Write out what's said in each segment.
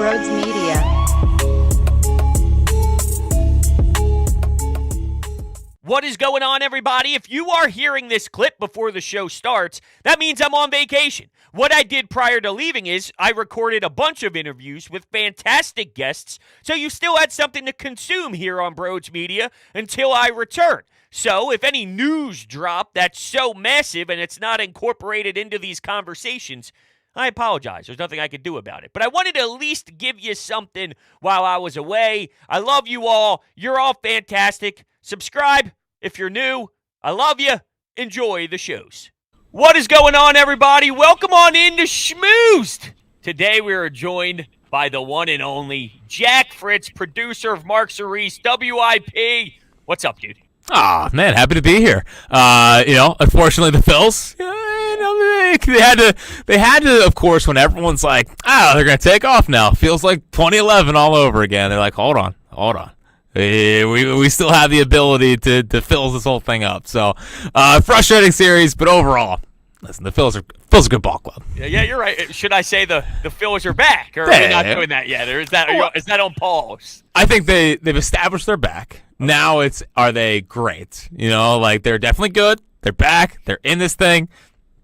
Brodes Media. What is going on, everybody? If you are hearing this clip before the show starts, that means I'm on vacation. What I did prior to leaving is I recorded a bunch of interviews with fantastic guests, so you still had something to consume here on Brodes Media until I return. So if any news drop that's so massive and it's not incorporated into these conversations, I apologize. There's nothing I could do about it. But I wanted to at least give you something while I was away. I love you all. You're all fantastic. Subscribe if you're new. I love you. Enjoy the shows. What is going on, everybody? Welcome on into Schmoozed. Today we are joined by the one and only Jack Fritz, producer of Mark Cerise, WIP. What's up, dude? Ah, man, happy to be here. Unfortunately, the Phils, they had to, of course, when everyone's like, they're going to take off now. Feels like 2011 all over again. They're like, hold on. We still have the ability to fill this whole thing up. So, frustrating series, but overall, listen, the Phils are a good ball club. Yeah, you're right. Should I say the Phils are back, or are we not doing that yet? Or is that on pause? I think they've established their back. Okay. Now are they great? They're definitely good. They're back. They're in this thing.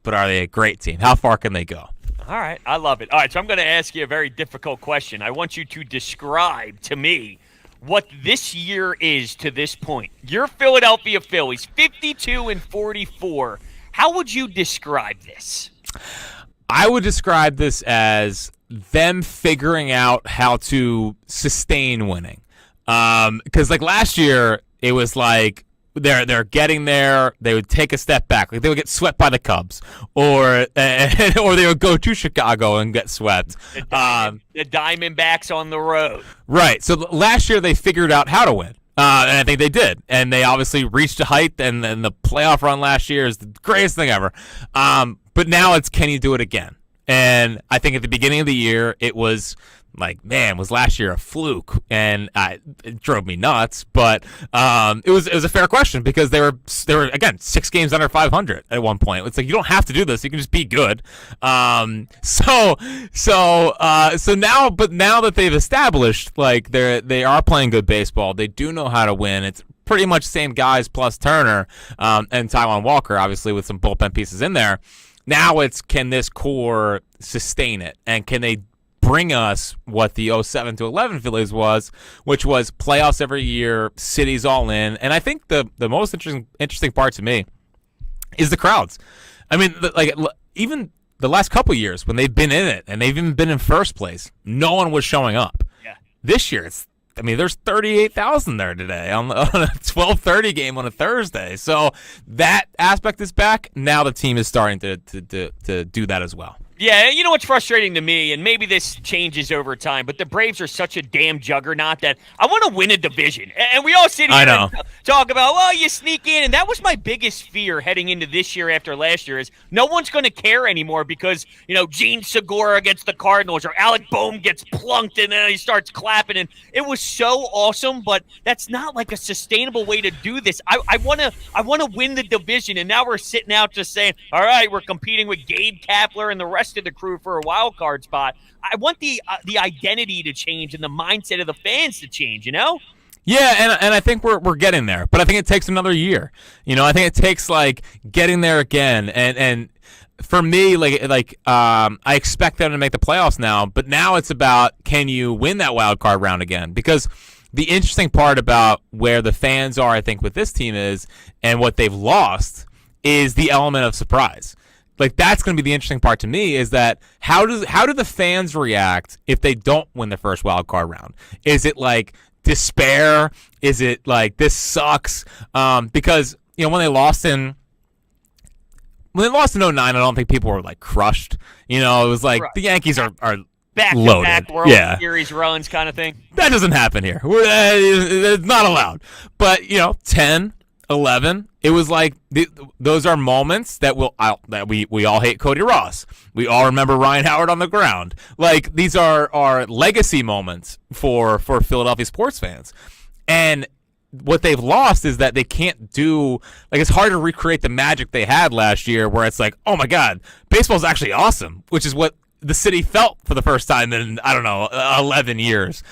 But are they a great team? How far can they go? All right, I love it. All right, so I'm going to ask you a very difficult question. I want you to describe to me what this year is to this point. Your Philadelphia Phillies, 52-44. How would you describe this? I would describe this as them figuring out how to sustain winning. Because last year, it was like they're getting there. They would take a step back. Like they would get swept by the Cubs, or they would go to Chicago and get swept. The Diamondbacks on the road. Right. So last year they figured out how to win. And I think they did. And they obviously reached a height, and the playoff run last year is the greatest thing ever. But now it's, can you do it again? And I think at the beginning of the year, it was like, man, was last year a fluke? And it drove me nuts. But it was a fair question, because they were again 6 games under 500 at one point. It's like, you don't have to do this; you can just be good. So now, but now that they've established, like they are playing good baseball, they do know how to win. It's pretty much the same guys plus Turner and Taijuan Walker, obviously with some bullpen pieces in there. Now it's, can this core sustain it, and can they bring us what the 07-11 Phillies was, which was playoffs every year, cities all in. And I think the most interesting part to me is the crowds. I mean, even the last couple years when they've been in it and they've even been in first place, no one was showing up. Yeah. This year, there's 38,000 there today on a 12:30 game on a Thursday. So that aspect is back. Now the team is starting to do that as well. Yeah, you know what's frustrating to me, and maybe this changes over time, but the Braves are such a damn juggernaut that I want to win a division. And we all sit here and talk about, well, you sneak in, and that was my biggest fear heading into this year after last year, is no one's going to care anymore because, Gene Segura against the Cardinals, or Alec Bohm gets plunked and then he starts clapping, and it was so awesome, but that's not like a sustainable way to do this. I want to win the division, and now we're sitting out just saying, all right, we're competing with Gabe Kapler and the rest of the crew for a wild card spot. I want the identity to change and the mindset of the fans to change, Yeah, and I think we're getting there, but I think it takes another year. I think it takes getting there again, and for me, I expect them to make the playoffs now, but now it's about, can you win that wild card round again? Because the interesting part about where the fans are, I think, with this team is, and what they've lost, is the element of surprise. That's going to be the interesting part to me, is that how do the fans react if they don't win the first wild card round? Is it despair? Is it this sucks? Because when they lost in 09, I don't think people were crushed. It was right. The Yankees are loaded. Back World Series runs kind of thing. That doesn't happen here. It's not allowed. But 10, 11, it was those are moments that we all hate Cody Ross. We all remember Ryan Howard on the ground. These are legacy moments for Philadelphia sports fans. And what they've lost is that they can't do, it's hard to recreate the magic they had last year, where it's oh my God, baseball's actually awesome, which is what the city felt for the first time in, I don't know, 11 years.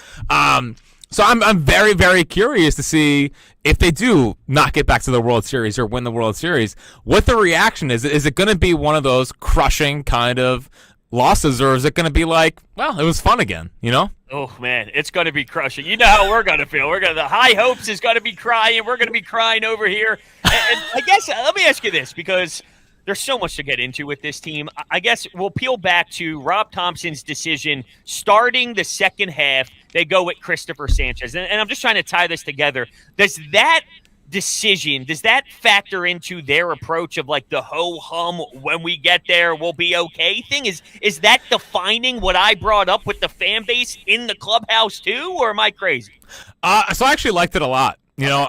So I'm very, very curious to see if they do not get back to the World Series or win the World Series, what the reaction is. Is it going to be one of those crushing kind of losses, or is it going to be like, well, it was fun again, you know? Oh, man, it's going to be crushing. You know how we're going to feel. The high hopes is going to be crying. We're going to be crying over here. And I guess, let me ask you this, because there's so much to get into with this team. I guess we'll peel back to Rob Thompson's decision starting the second half. They go with Christopher Sanchez. And I'm just trying to tie this together. Does that decision, does that factor into their approach of like the ho-hum when we get there we'll be okay thing? Is that defining what I brought up with the fan base in the clubhouse too, or am I crazy? So I actually liked it a lot. You know,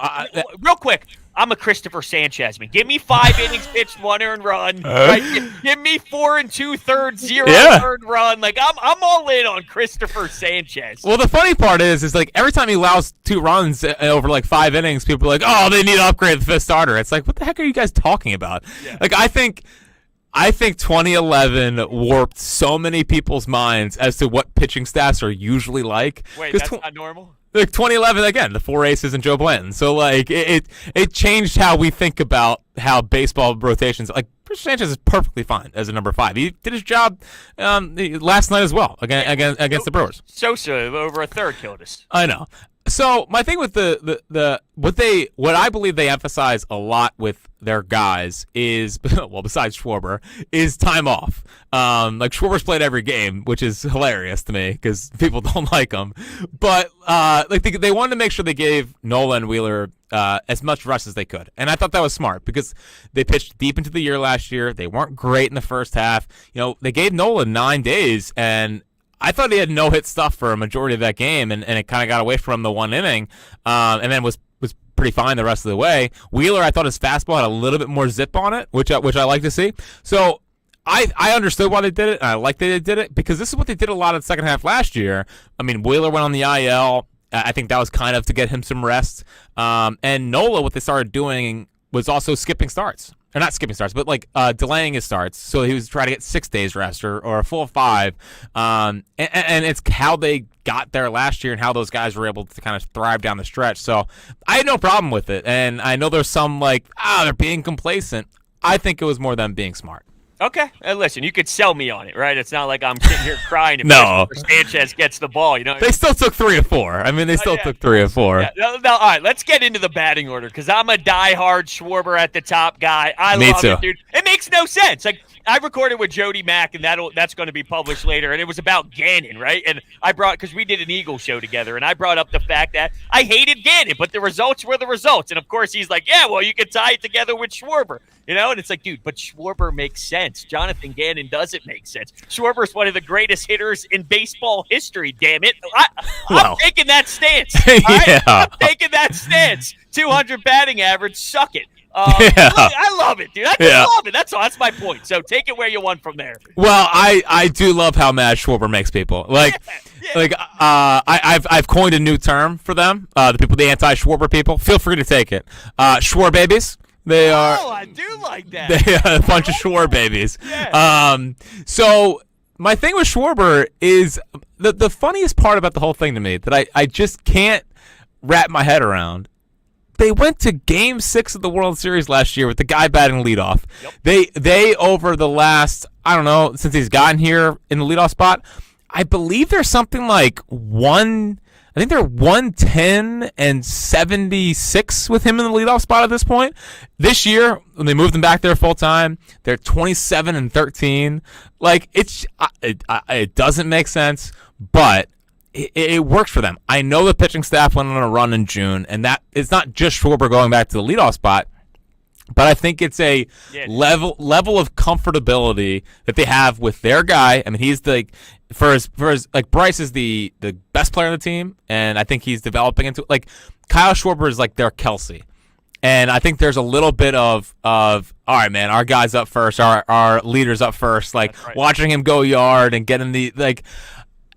real quick, I'm a Christopher Sanchez man. Give me 5 innings pitched, 1 earned run. Right? Give me 4 2/3, 0 earned run. Like I'm all in on Christopher Sanchez. Well, the funny part is like every time he allows 2 runs over like 5 innings, people are like, "Oh, they need to upgrade the 5th starter." It's like, what the heck are you guys talking about? Yeah. Like I think 2011 warped so many people's minds as to what pitching stats are usually like. Wait, that's not normal? Like 2011 again, the 4 aces and Joe Blanton. So like it changed how we think about how baseball rotations. Like Chris Sanchez is perfectly fine as a number 5. He did his job last night as well against the Brewers. Sosa over a third killed us. I know. So my thing with what I believe they emphasize a lot with their guys is, well, besides Schwarber, is time off. Like Schwarber's played every game, which is hilarious to me because people don't like him. But like they wanted to make sure they gave Nola and Wheeler as much rest as they could, and I thought that was smart because they pitched deep into the year last year. They weren't great in the first half. You know, they gave Nola 9 days, and I thought he had no-hit stuff for a majority of that game, and it kind of got away from the 1 inning, and then was pretty fine the rest of the way. Wheeler, I thought his fastball had a little bit more zip on it, which I like to see. So I understood why they did it, and I like that they did it, because this is what they did a lot of the second half last year. I mean, Wheeler went on the IL. I think that was kind of to get him some rest. And Nola, what they started doing was also skipping starts. Or not skipping starts, but like delaying his starts. So he was trying to get 6 days rest or a full 5. And it's how they got there last year and how those guys were able to kind of thrive down the stretch. So I had no problem with it. And I know there's some like, they're being complacent. I think it was more them being smart. Okay, and listen, you could sell me on it, right? It's not like I'm sitting here crying if No. Sanchez gets the ball. You know, they still took 3 or 4. I mean, they still took 3 or 4. Yeah. Now, all right, let's get into the batting order because I'm a diehard Schwarber at the top guy. I love it, dude. It makes no sense. Like I recorded with Jody Mack, and that's going to be published later, and it was about Gannon, right? And I brought, because we did an Eagle show together, and I brought up the fact that I hated Gannon, but the results were the results. And of course, he's like, yeah, well, you can tie it together with Schwarber. You know, and it's like, dude, but Schwarber makes sense. Jonathan Gannon doesn't make sense. Schwarber's one of the greatest hitters in baseball history, damn it. I'm taking that stance. Yeah. I'm taking that stance. 200 batting average, suck it. I love it, dude. I just love it. That's all. That's my point. So take it where you want from there. Well, I do love how mad Schwarber makes people. I've coined a new term for them. The anti-Schwarber people. Feel free to take it. Schwar babies. They are. Oh, I do like that. They are a bunch of Schwar babies. Yeah. So my thing with Schwarber is the funniest part about the whole thing to me that I just can't wrap my head around. They went to Game 6 of the World Series last year with the guy batting leadoff. Yep. They over the last, I don't know, since he's gotten here in the leadoff spot, I believe there's something like 110 and 76 with him in the leadoff spot at this point. This year, when they moved him back there full time, they're 27 and 13. Like it doesn't make sense, but it works for them. I know the pitching staff went on a run in June, and that it's not just Schwarber going back to the leadoff spot, but I think it's a level of comfortability that they have with their guy. I mean, he's for his like Bryce is the best player on the team, and I think he's developing into like Kyle Schwarber is like their Kelsey. And I think there's a little bit of all right, man, our guy's up first, our leader's up first, like watching him go yard and getting the like.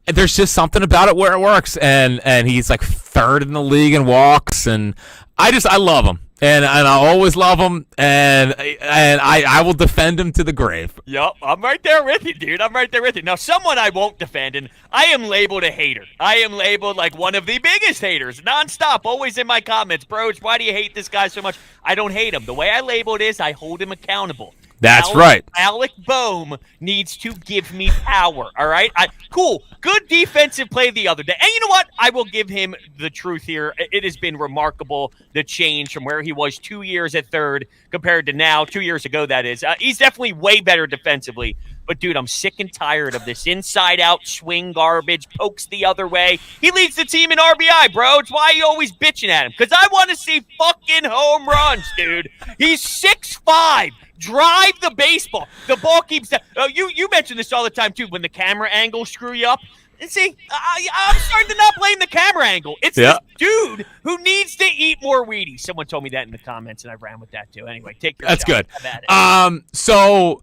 there's just something about it where it works, and he's like third in the league in walks, and I love him. And I'll always love him, and I will defend him to the grave. Yep, I'm right there with you, dude. I'm right there with you. Now, someone I won't defend, and I am labeled a hater. I am labeled like one of the biggest haters, nonstop, always in my comments. Brodes, why do you hate this guy so much? I don't hate him. The way I label it is I hold him accountable. That's right. Alec Bohm needs to give me power, all right? Cool. Good defensive play the other day. And you know what? I will give him the truth here. It has been remarkable, the change from where he was 2 years at third compared to now, 2 years ago, that is. He's definitely way better defensively. But, dude, I'm sick and tired of this inside-out swing garbage, pokes the other way. He leads the team in RBI, bro. It's why you always bitching at him. Because I want to see fucking home runs, dude. He's 6'5". Drive the baseball. The ball keeps you mention this all the time, too, when the camera angles screw you up. And see, I'm starting to not blame the camera angle. It's this dude who needs to eat more Wheaties. Someone told me that in the comments, and I ran with that, too. Anyway, take your That's shot. good. So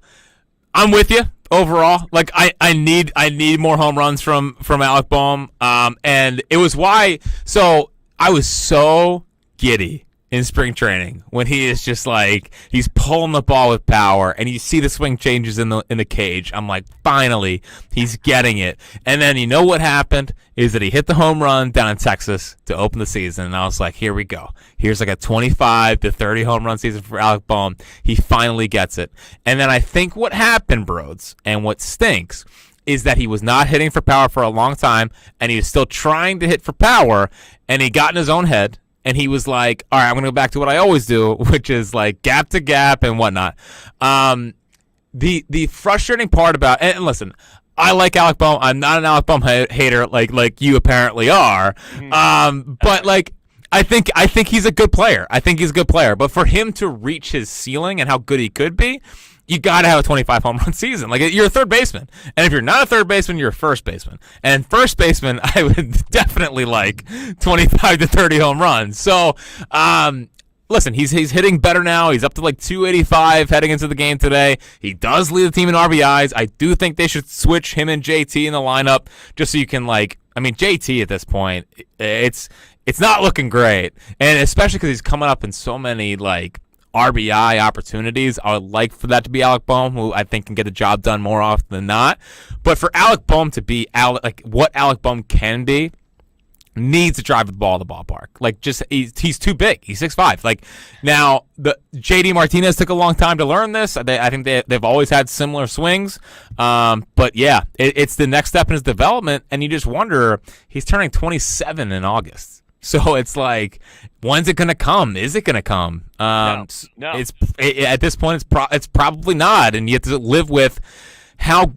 I'm with you overall. Like I need more home runs from Alec Bohm. And it was why. So I was so giddy in spring training when he is just like he's pulling the ball with power, and you see the swing changes in the cage. I'm like, finally, he's getting it. And then you know what happened is that he hit the home run down in Texas to open the season, and I was like, here we go. Here's like a 25 to 30 home run season for Alec Bohm. He finally gets it. And then I think what happened, Brodes, and what stinks is that he was not hitting for power for a long time, and he was still trying to hit for power, and he got in his own head. And he was like, all right, I'm going to go back to what I always do, which is like gap to gap and whatnot. The frustrating part about, and listen, I like Alec Bohm. I'm not an Alec Bohm hater like you apparently are. But like, I think he's a good player. I think he's a good player. But for him to reach his ceiling and how good he could be, you got to have a 25 home run season. Like, you're a third baseman. And if you're not a third baseman, you're a first baseman. And first baseman, I would definitely like 25 to 30 home runs. So, listen, he's hitting better now. He's up to like 285 heading into the game today. He does lead the team in RBIs. I do think they should switch him and JT in the lineup just so you can JT at this point, it's not looking great. And especially because he's coming up in so many like RBI opportunities. I would like for that to be Alec Bohm, who I think can get the job done more often than not. But for Alec Bohm to be what Alec Bohm can be, needs to drive the ball to the ballpark. Like, just he's too big. He's 6'5". Like, now the JD Martinez took a long time to learn this. I think they've always had similar swings. But yeah, it's the next step in his development, and you just wonder, he's turning 27 in August. So it's like, when's it gonna come? Is it gonna come? No. At this point, it's probably not, and you have to live with how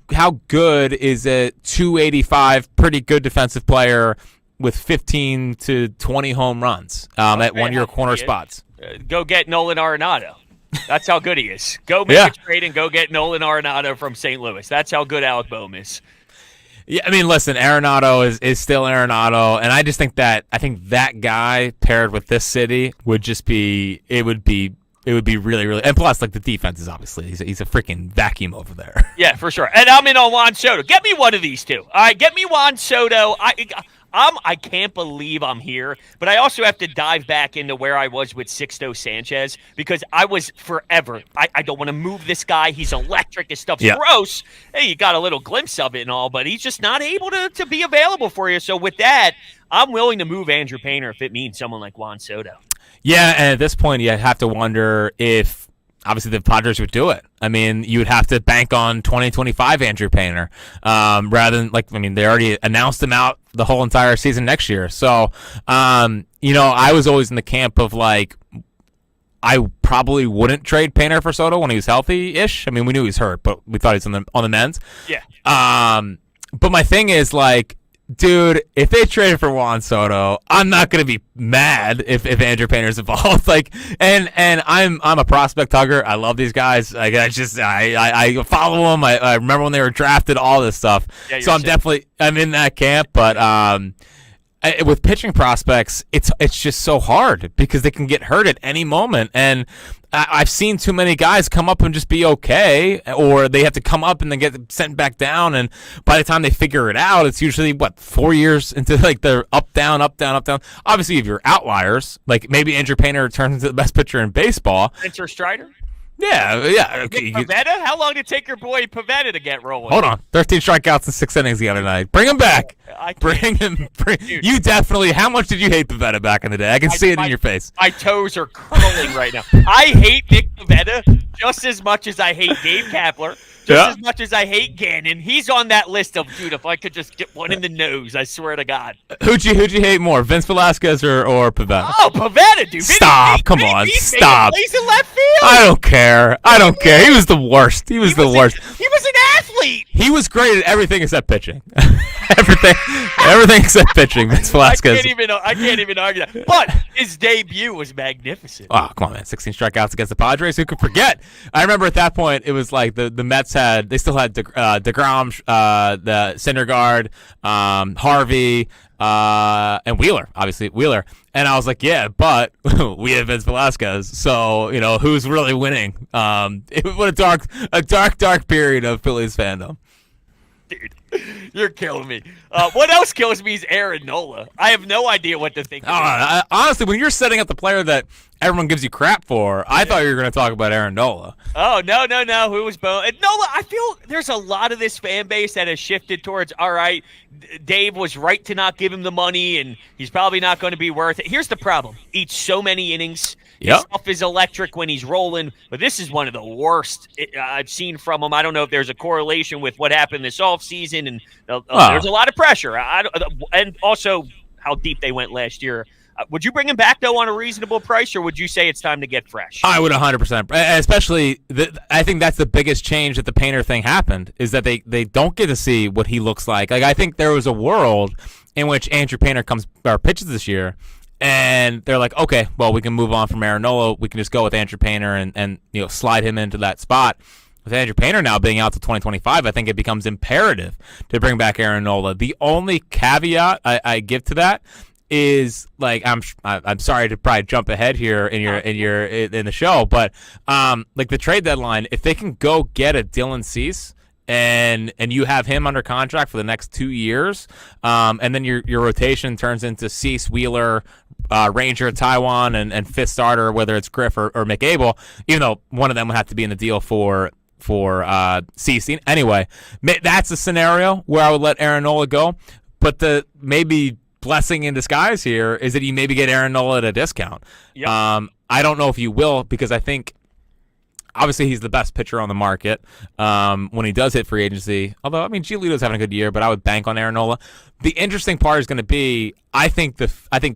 good is a 285, pretty good defensive player with 15 to 20 home runs at one-year corner spots. Go get Nolan Arenado. That's how good he is. Go make a trade and go get Nolan Arenado from St. Louis. That's how good Alec Bohm is. Yeah, I mean, listen, Arenado is still Arenado, and I just think that guy paired with this city would just be really, really, and plus, like, the defense is obviously he's a freaking vacuum over there. Yeah, for sure. And I'm in on Juan Soto. Get me one of these two. All right, get me Juan Soto. I can't believe I'm here, but I also have to dive back into where I was with Sixto Sanchez, because I was forever. I don't want to move this guy. He's electric. His stuff's gross. Hey, you got a little glimpse of it and all, but he's just not able to be available for you. So with that, I'm willing to move Andrew Painter if it means someone like Juan Soto. Yeah, and at this point, you have to wonder if obviously the Padres would do it. I mean, you would have to bank on 2025 Andrew Painter rather than, they already announced him out the whole entire season next year. So, I was always in the camp of like, I probably wouldn't trade Painter for Soto when he was healthy-ish. I mean, we knew he was hurt, but we thought he was on the mends. Yeah. But my thing is, like, dude, if they traded for Juan Soto, I'm not gonna be mad if Andrew Painter's involved. Like, and I'm a prospect hugger. I love these guys. Like, I follow them. I remember when they were drafted, all this stuff. Yeah, so I'm in that camp. But with pitching prospects, it's just so hard because they can get hurt at any moment. And I've seen too many guys come up and just be okay, or they have to come up and then get sent back down. And by the time they figure it out, it's usually 4 years into like they're up, down, up, down, up, down. Obviously, if you're outliers, like maybe Andrew Painter turns into the best pitcher in baseball. Spencer Strider? Yeah. Okay. Pavetta? How long did it take your boy Pavetta to get rolling? Hold on. 13 strikeouts in 6 innings the other night. Bring him back. Bring him. You definitely. How much did you hate Pavetta back in the day? I can see it in your face. My toes are curling right now. I hate Nick Pavetta just as much as I hate Dave Kapler. Just as much as I hate Gannon. He's on that list of, dude, if I could just get one in the nose, I swear to God. Who'd you hate more, Vince Velasquez or Pavetta? Oh, Pavetta, dude. Stop. Come on. Stop. Plays in left field. I don't care. He was the worst. He was the worst. He was an athlete. He was great at everything except pitching. everything except pitching, Vince Velasquez. I can't even argue that. But his debut was magnificent. Oh, come on, man. 16 strikeouts against the Padres. Who could forget? I remember at that point, it was like the Mets still had DeGrom, the Syndergaard, Harvey, and Wheeler, obviously Wheeler. And I was like, yeah, but we have Vince Velasquez. So, who's really winning? What a dark period of Phillies fandom. Dude, you're killing me. What else kills me is Aaron Nola. I have no idea what to think. Honestly, when you're setting up the player that everyone gives you crap for, I thought you were going to talk about Aaron Nola. Oh, no. Who was Bohm? Nola, I feel there's a lot of this fan base that has shifted towards, all right, Dave was right to not give him the money, and he's probably not going to be worth it. Here's the problem. Eats so many innings. His stuff is electric when he's rolling, but this is one of the worst I've seen from him. I don't know if there's a correlation with what happened this offseason, and there's a lot of pressure. And also how deep they went last year. Would you bring him back, though, on a reasonable price, or would you say it's time to get fresh? I would 100%. Especially, I think that's the biggest change that the Painter thing happened, is that they don't get to see what he looks like. Like, I think there was a world in which Andrew Painter pitches this year, and they're like, okay, well, we can move on from Aaron Nola. We can just go with Andrew Painter and slide him into that spot. With Andrew Painter now being out to 2025, I think it becomes imperative to bring back Aaron Nola. The only caveat I give to that is, like, I'm sorry to probably jump ahead here in the show, but like the trade deadline, if they can go get a Dylan Cease and you have him under contract for the next 2 years, and then your rotation turns into Cease, Wheeler, Ranger, Taiwan, and fifth starter, whether it's Griff or McAble, even though one of them would have to be in the deal for Cease. Anyway, that's a scenario where I would let Aaron Nola go, but the maybe blessing in disguise here is that you maybe get Aaron Nola at a discount. Yep. I don't know if you will, because I think obviously he's the best pitcher on the market when he does hit free agency. Although, I mean, Giolito's having a good year, but I would bank on Aaron Nola. The interesting part is going to be, I think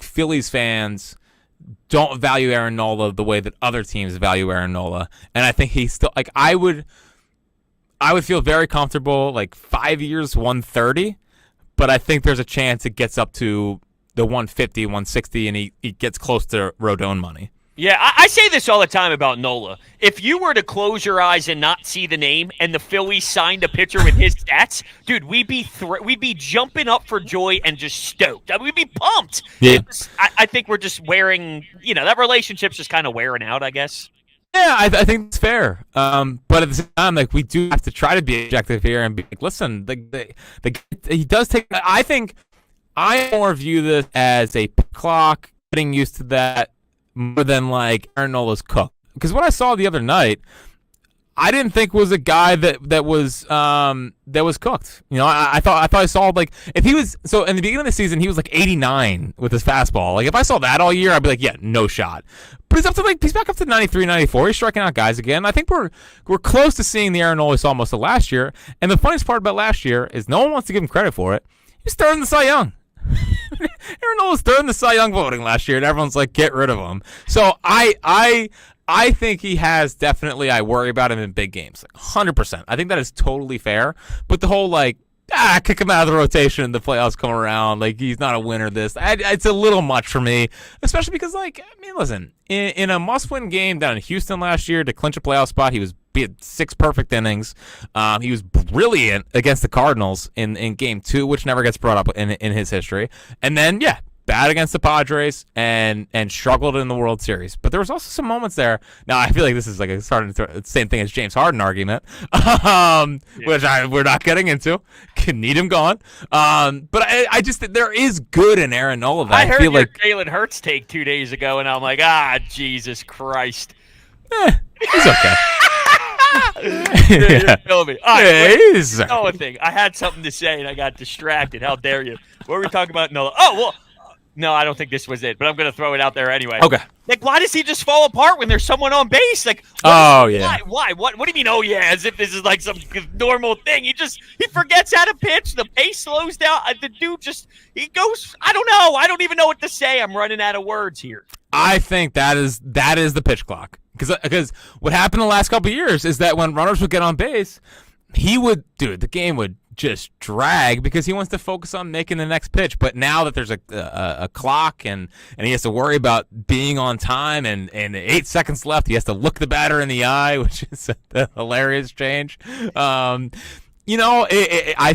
Phillies fans don't value Aaron Nola the way that other teams value Aaron Nola, and I think he's still, like, I would feel very comfortable, like 5 years, 130. But I think there's a chance it gets up to the 150, 160, and he gets close to Rodon money. Yeah, I say this all the time about Nola. If you were to close your eyes and not see the name, and the Phillies signed a pitcher with his stats, dude, we'd be jumping up for joy and just stoked. We'd be pumped. Yeah. I think we're just wearing, that relationship's just kind of wearing out, I guess. Yeah, I think it's fair. But at the same time, like, we do have to try to be objective here and be like, listen, he does take. I think I more view this as a clock, getting used to that more than like Aaron Nola's cook. Because what I saw the other night, I didn't think was a guy that was cooked. I thought I saw, like, if he was, so in the beginning of the season he was like 89 with his fastball. Like, if I saw that all year, I'd be like, yeah, no shot. But he's back up to 93, 94. He's striking out guys again. I think we're close to seeing the Aaron Nola we saw most of last year. And the funniest part about last year is no one wants to give him credit for it. He was third in the Cy Young. Aaron Nola was third in the Cy Young voting last year, and everyone's like, get rid of him. So I think he has definitely, I worry about him in big games, like 100%. I think that is totally fair. But the whole, like, kick him out of the rotation, the playoffs come around, like, he's not a winner, it's a little much for me, especially because, like, I mean, listen, in a must-win game down in Houston last year to clinch a playoff spot, he had 6 perfect innings. He was brilliant against the Cardinals in game 2, which never gets brought up in his history. And then, bad against the Padres and struggled in the World Series. But there was also some moments there. Now I feel like this is like starting to the same thing as James Harden argument, which we're not getting into. Can need him gone. But I just there is good in Aaron Nola. I heard feel your like Jalen Hurts take 2 days ago, and I'm like, Jesus Christ. he's okay. You're killing me. All right, he's Nola thing. I had something to say, and I got distracted. How dare you? What were we talking about, Nola? Oh, well, no, I don't think this was it, but I'm going to throw it out there anyway. Okay. Like, why does he just fall apart when there's someone on base? Like, yeah. Why? What do you mean, oh, yeah, as if this is like some normal thing? He forgets how to pitch. The pace slows down. The dude he goes, I don't know. I don't even know what to say. I'm running out of words here. I think that is the pitch clock. Because what happened the last couple of years is that when runners would get on base, the game would just drag because he wants to focus on making the next pitch. But now that there's a clock and he has to worry about being on time and 8 seconds left, he has to look the batter in the eye, which is a hilarious change. I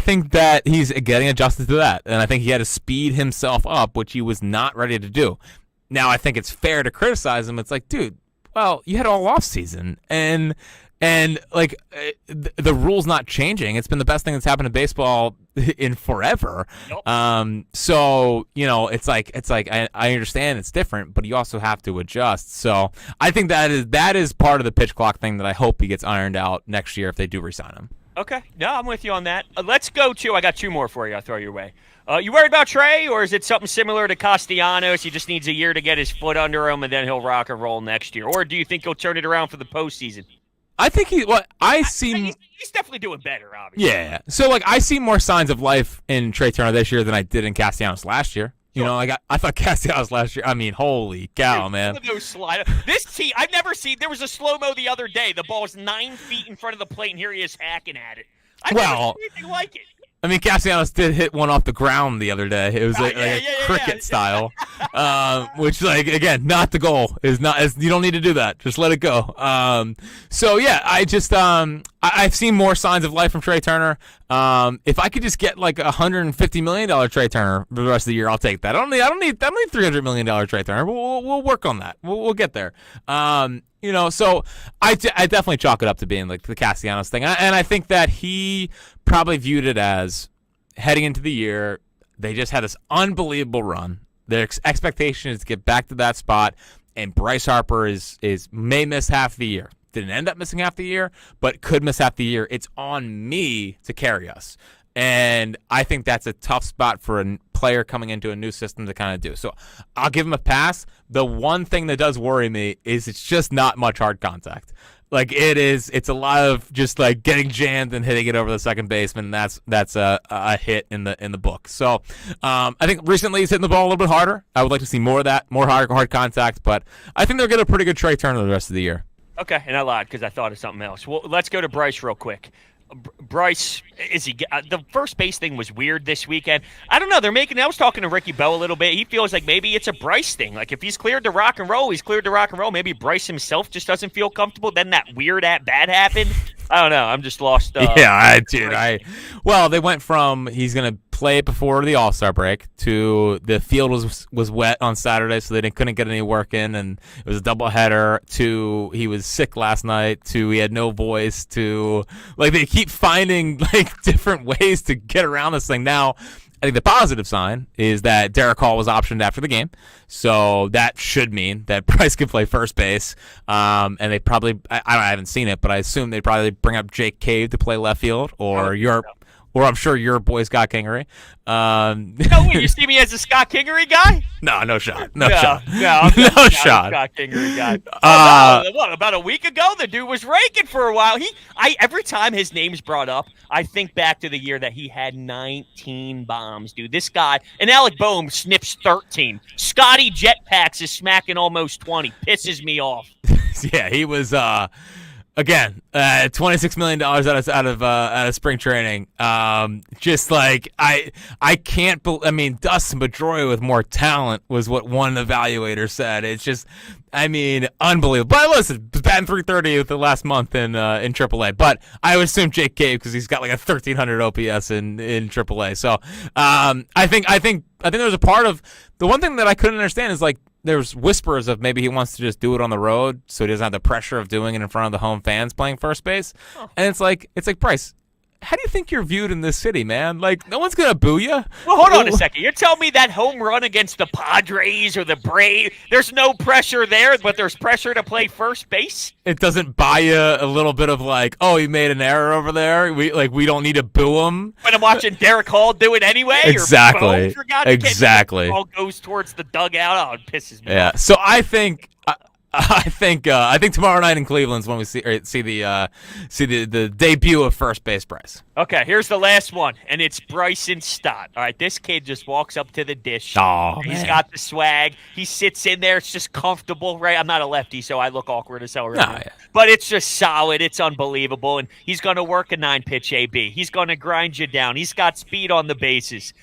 think that he's getting adjusted to that, and I think he had to speed himself up, which he was not ready to do. Now, I think it's fair to criticize him. It's like, dude, well, you had all off season, and like the rule's not changing. It's been the best thing that's happened to baseball in forever. Nope. So it's like I understand it's different, but you also have to adjust. So I think that is part of the pitch clock thing that I hope he gets ironed out next year if they do re-sign him. Okay. No, I'm with you on that. Let's go to – I got 2 more for you. I'll throw your way. You worried about Trea, or is it something similar to Castellanos? He just needs a year to get his foot under him, and then he'll rock and roll next year. Or do you think he'll turn it around for the postseason? I think he's definitely doing better, obviously. Yeah. So, I see more signs of life in Trea Turner this year than I did in Castellanos last year. Sure. I thought Castellanos last year, I mean, holy cow, man. This team, I've never seen, there was a slow-mo the other day. The ball was 9 feet in front of the plate, and here he is hacking at it. I've never seen anything like it. I mean, Castellanos did hit one off the ground the other day. It was a cricket style, which, again, not the goal. You don't need to do that. Just let it go. I've seen more signs of life from Trea Turner. If I could just get $150 million Trea Turner for the rest of the year, I'll take that. I don't need $300 million Trea Turner. We'll work on that. We'll get there. So I definitely chalk it up to being the Castellanos thing. And I think that he probably viewed it as heading into the year, they just had this unbelievable run. Their expectation is to get back to that spot, and Bryce Harper may miss half the year. Didn't end up missing half the year, but could miss half the year. It's on me to carry us. And I think that's a tough spot for a player coming into a new system to kind of do. So I'll give him a pass. The one thing that does worry me is it's just not much hard contact. It's a lot of just getting jammed and hitting it over the second baseman. That's a hit in the book. So I think recently he's hitting the ball a little bit harder. I would like to see more of that, more hard contact. But I think they'll get a pretty good Trea Turner the rest of the year. Okay, and I lied because I thought of something else. Well, let's go to Bryce real quick. Bryce, the first base thing was weird this weekend. I don't know. I was talking to Ricky Bell a little bit. He feels like maybe it's a Bryce thing. If he's cleared to rock and roll, he's cleared to rock and roll. Maybe Bryce himself just doesn't feel comfortable. Then that weird at-bat happened. I don't know. I'm just lost. Well, they went from he's going to play before the All-Star break to the field was wet on Saturday, so they couldn't get any work in, and it was a doubleheader, to he was sick last night, to he had no voice, to they keep finding different ways to get around this thing. Now, I think the positive sign is that Derek Hall was optioned after the game, so that should mean that Bryce can play first base. And they probably, I haven't seen it, but I assume they'd probably bring up Jake Cave to play left field, or I'm sure your boy Scott Kingery. You see me as a Scott Kingery guy? No shot. No shot. No, I'm no shot. Scott Kingery guy. About a week ago, the dude was raking for a while. Every time his name's brought up, I think back to the year that he had 19 bombs, dude. This guy, and Alec Bohm snips 13. Scotty Jetpacks is smacking almost 20. Pisses me off. Yeah, he was. Again, $26 million out of spring training. Just like I can't. I mean, Dustin Pedroia with more talent was what one evaluator said. It's just, I mean, unbelievable. But listen, batting .330 with the last month in AAA. But I would assume Jake Cave because he's got like a 1,300 OPS in AAA. So I think there's a part of the one thing that I couldn't understand is like, there's whispers of maybe he wants to just do it on the road so he doesn't have the pressure of doing it in front of the home fans playing first base. Oh. And it's like, Bryce, how do you think you're viewed in this city, man? Like, no one's going to boo you. Well, hold on a second. You're telling me that home run against the Padres or the Braves, there's no pressure there, but there's pressure to play first base? It doesn't buy you a little bit of like, oh, he made an error over there. We don't need to boo him. When I'm watching Derek Hall do it anyway? Exactly. Or Bohm, exactly. Ball goes towards the dugout. Oh, it pisses me off. Yeah, so I think tomorrow night in Cleveland's when we see the debut of first base Bryce. Okay, here's the last one, and it's Bryson Stott. All right, this kid just walks up to the dish. Oh, He's got the swag. He sits in there. It's just comfortable, right? I'm not a lefty, so I look awkward as hell right now. Yeah. But it's just solid. It's unbelievable, and he's going to work a 9-pitch AB. He's going to grind you down. He's got speed on the bases.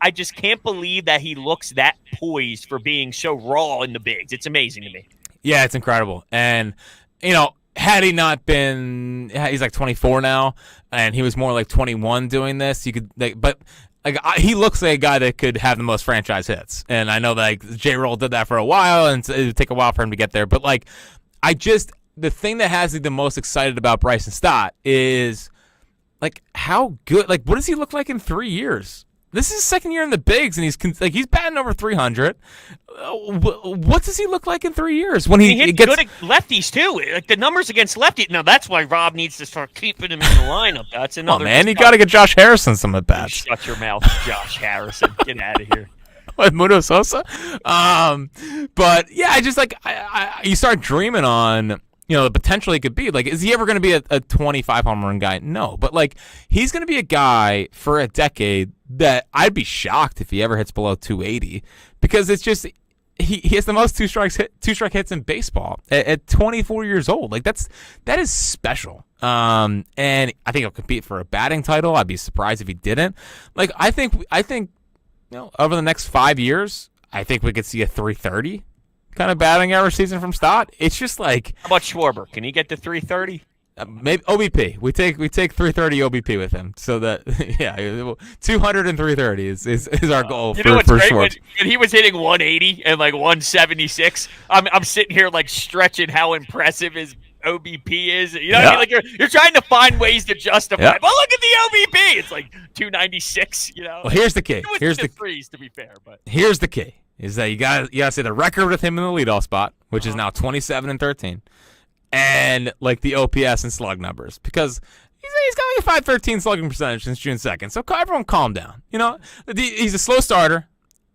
I just can't believe that he looks that poised for being so raw in the bigs. It's amazing to me. Yeah, it's incredible. And, you know, had he not been, he's like 24 now, and he was more like 21 doing this, you could, but like he looks like a guy that could have the most franchise hits. And I know that like J-Roll did that for a while, and it would take a while for him to get there. But like, the thing that has me the most excited about Bryson Stott is like how good, like what does he look like in 3 years? This is his second year in the bigs, and he's batting over 300. What does he look like in 3 years when he gets good at lefties too? Like the numbers against lefties. Now that's why Rob needs to start keeping him in the lineup. That's another. Oh man, you got to get Josh Harrison some at bats. Shut your mouth, Josh Harrison. Get out of here. What, Mudo Sosa? But yeah, I just like you start dreaming on. You know, the potential he could be. Like, is he ever going to be a 25 home run guy? No. But, like, he's going to be a guy for a decade that I'd be shocked if he ever hits below 280 because it's just he has the most two-strike hits in baseball at 24 years old. Like, that is special. And I think he'll compete for a batting title. I'd be surprised if he didn't. Like, I think you know, over the next 5 years, I think we could see a 330 kind of batting average season from Stott. It's just like, how about Schwarber? Can he get to 330? Maybe OBP. We take 330 OBP with him. So that 200 and 330 is our goal for Schwarber. When he was hitting 180 and like 176, I'm sitting here like stretching how impressive his OBP is. You know what I mean? Like you're trying to find ways to justify. But look at the OBP. It's like 296. You know. Well, here's the key. Here's the threes, to be fair, but here's the key. Is that you got to say the record with him in the leadoff spot, which is now 27 and 13, and like the OPS and slug numbers because he's got like a 513 slugging percentage since June 2nd. So everyone calm down. You know, he's a slow starter.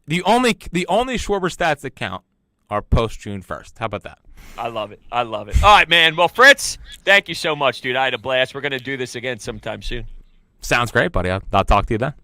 The only Schwarber stats that count are post June 1st. How about that? I love it. All right, man. Well, Fritz, thank you so much, dude. I had a blast. We're gonna do this again sometime soon. Sounds great, buddy. I'll talk to you then.